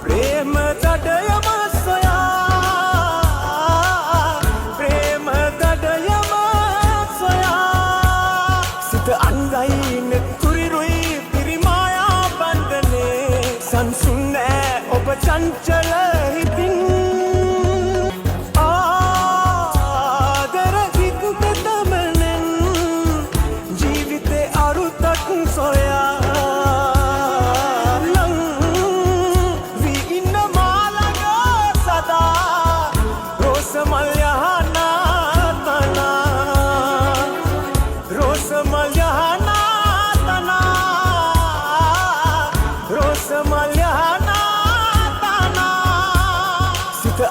ප්‍රේම දඩයම සොයා ප්‍රේම දඩයම සොයා සිත අන්දයි නෙතුරිරුයි පිරිමායා බන්ධනේ සංසුන් නෑ ඔබ චංචල හිතින්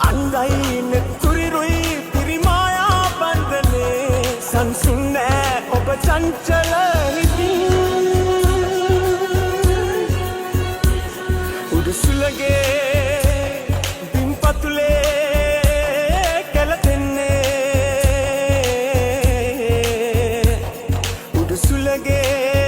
අන්දයි නෙතුරිරුයි පිරිමායා බන්ධනේ සංසුන් නෑ ඔබ චංචල හිතින් උඩුසුලගේ බිම්පතුලේ කෙලතෙන්නේ උඩුසුලගේ